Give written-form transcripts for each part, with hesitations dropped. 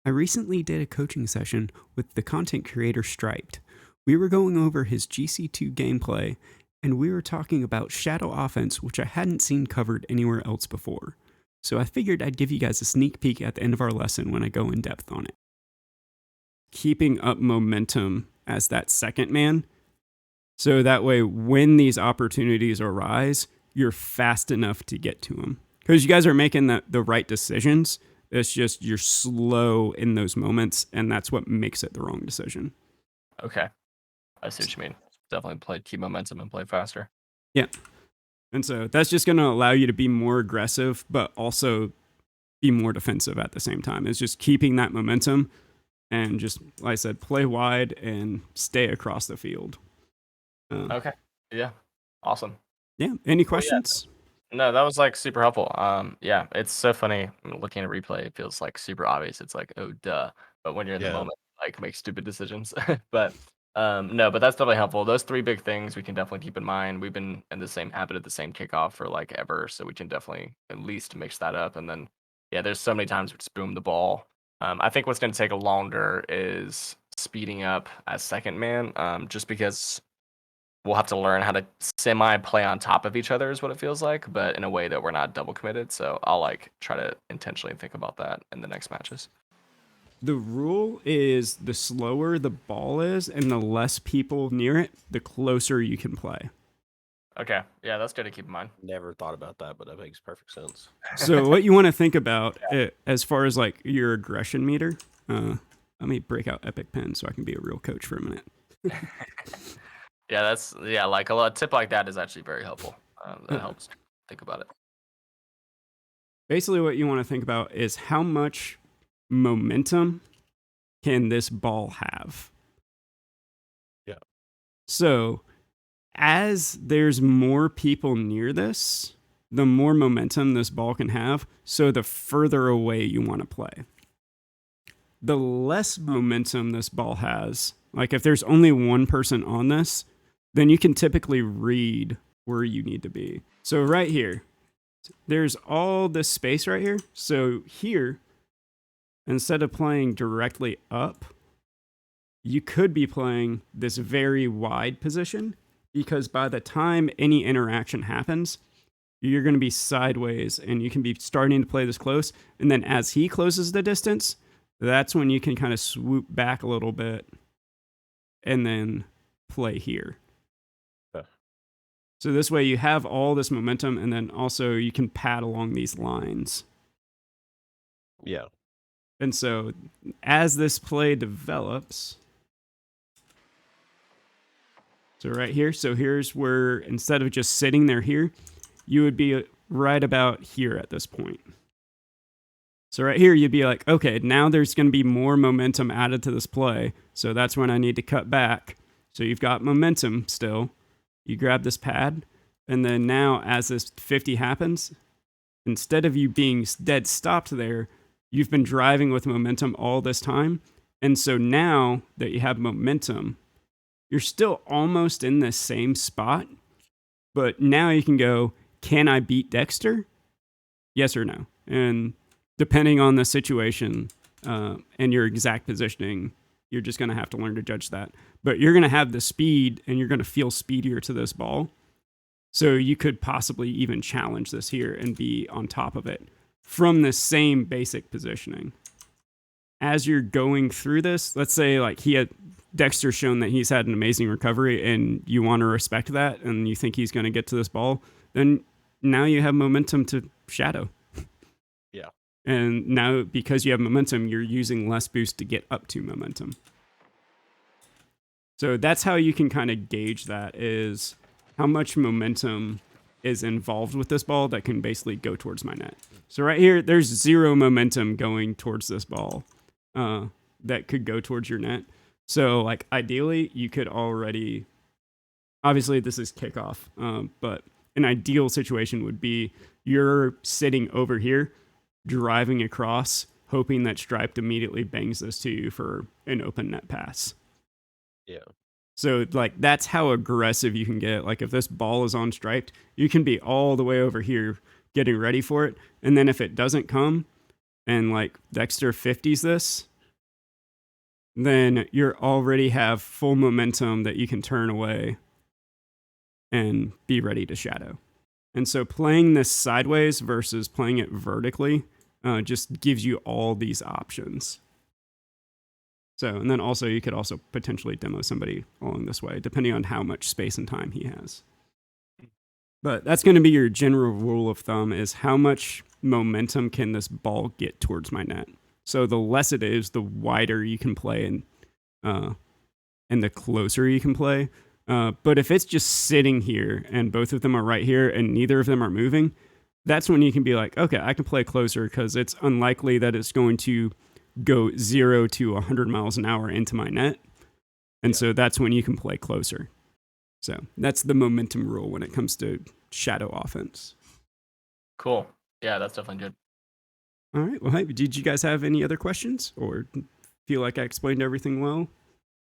I recently did a coaching session with the content creator Striped. We were going over his GC2 gameplay, and we were talking about shadow offense, which I hadn't seen covered anywhere else before. So I figured I'd give you guys a sneak peek at the end of our lesson when I go in depth on it. Keeping up momentum as that second man, so that way when these opportunities arise, you're fast enough to get to them. Because you guys are making the right decisions. It's just you're slow in those moments, and that's what makes it the wrong decision. Okay. I see what you mean. Definitely keep momentum and play faster. Yeah. And so that's just going to allow you to be more aggressive, but also be more defensive at the same time. It's just keeping that momentum and just, like I said, play wide and stay across the field. Okay. Yeah. Awesome. Yeah. Any questions? No, that was like super helpful. Yeah, it's so funny looking at replay. It feels like super obvious. It's like, oh, duh. But when you're in the moment, like make stupid decisions. But no, but that's definitely helpful. Those three big things we can definitely keep in mind. We've been in the same habit at the same kickoff for like ever, so we can definitely at least mix that up. And then, yeah, there's so many times we just boom the ball. I think what's going to take longer is speeding up as second man, just because we'll have to learn how to semi play on top of each other is what it feels like, but in a way that we're not double committed. So I'll like try to intentionally think about that in the next matches. The rule is the slower the ball is and the less people near it, the closer you can play. Okay. Yeah, that's good to keep in mind. Never thought about that, but that makes perfect sense. So what you want to think about as far as like your aggression meter, let me break out Epic Pen so I can be a real coach for a minute. Yeah, like a tip like that is actually very helpful. That helps think about it. Basically, what you want to think about is how much momentum can this ball have? Yeah. So, as there's more people near this, the more momentum this ball can have, so the further away you want to play. The less momentum this ball has, like if there's only one person on this, then you can typically read where you need to be. So right here, there's all this space right here. So here, instead of playing directly up, you could be playing this very wide position, because by the time any interaction happens, you're going to be sideways and you can be starting to play this close. And then as he closes the distance, that's when you can kind of swoop back a little bit and then play here. So this way you have all this momentum, and then also you can pad along these lines. Yeah. And so as this play develops, so right here, so here's where instead of just sitting there here, you would be right about here at this point. So right here, you'd be like, okay, now there's going to be more momentum added to this play. So that's when I need to cut back. So you've got momentum still. You grab this pad, and then now as this 50 happens, instead of you being dead stopped there, you've been driving with momentum all this time. And so now that you have momentum, you're still almost in the same spot, but now you can go, can I beat Dexter? Yes or no? And depending on the situation and your exact positioning, you're just going to have to learn to judge that. But you're going to have the speed, and you're going to feel speedier to this ball. So you could possibly even challenge this here and be on top of it from the same basic positioning. As you're going through this, let's say like Dexter's shown that he's had an amazing recovery, and you want to respect that, and you think he's going to get to this ball, then now you have momentum to shadow. Yeah. And now, because you have momentum, you're using less boost to get up to momentum. So that's how you can kind of gauge that, is how much momentum is involved with this ball that can basically go towards my net. So right here, there's zero momentum going towards this ball that could go towards your net. So like ideally, you could already, obviously this is kickoff, but an ideal situation would be you're sitting over here, driving across, hoping that Striped immediately bangs this to you for an open net pass. Yeah. So like that's how aggressive you can get. Like if this ball is on Striped, you can be all the way over here getting ready for it. And then if it doesn't come and like Dexter 50s this, then you already have full momentum that you can turn away and be ready to shadow. And so playing this sideways versus playing it vertically just gives you all these options. So, and then also you could also potentially demo somebody along this way, depending on how much space and time he has. But that's going to be your general rule of thumb, is how much momentum can this ball get towards my net. So the less it is, the wider you can play and the closer you can play. But if it's just sitting here and both of them are right here and neither of them are moving, that's when you can be like, okay, I can play closer because it's unlikely that it's going to go 0 to 100 miles an hour into my net. And so that's when you can play closer. So that's the momentum rule when it comes to shadow offense. Cool. Yeah, that's definitely good. All right. Well, hey, did you guys have any other questions or feel like I explained everything well?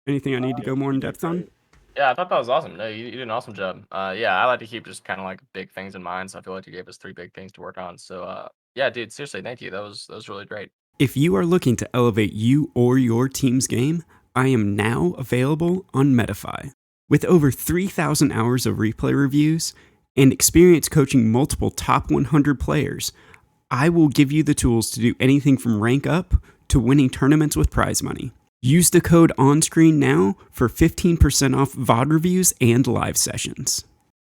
Anything I need to go more in depth on? Yeah, I thought that was awesome. No, you did an awesome job. Yeah, I like to keep just kind of like big things in mind. So I feel like you gave us 3 big things to work on. So yeah, dude, seriously, thank you. That was really great. If you are looking to elevate you or your team's game, I am now available on Metafy. With over 3,000 hours of replay reviews and experience coaching multiple top 100 players, I will give you the tools to do anything from rank up to winning tournaments with prize money. Use the code on screen now for 15% off VOD reviews and live sessions.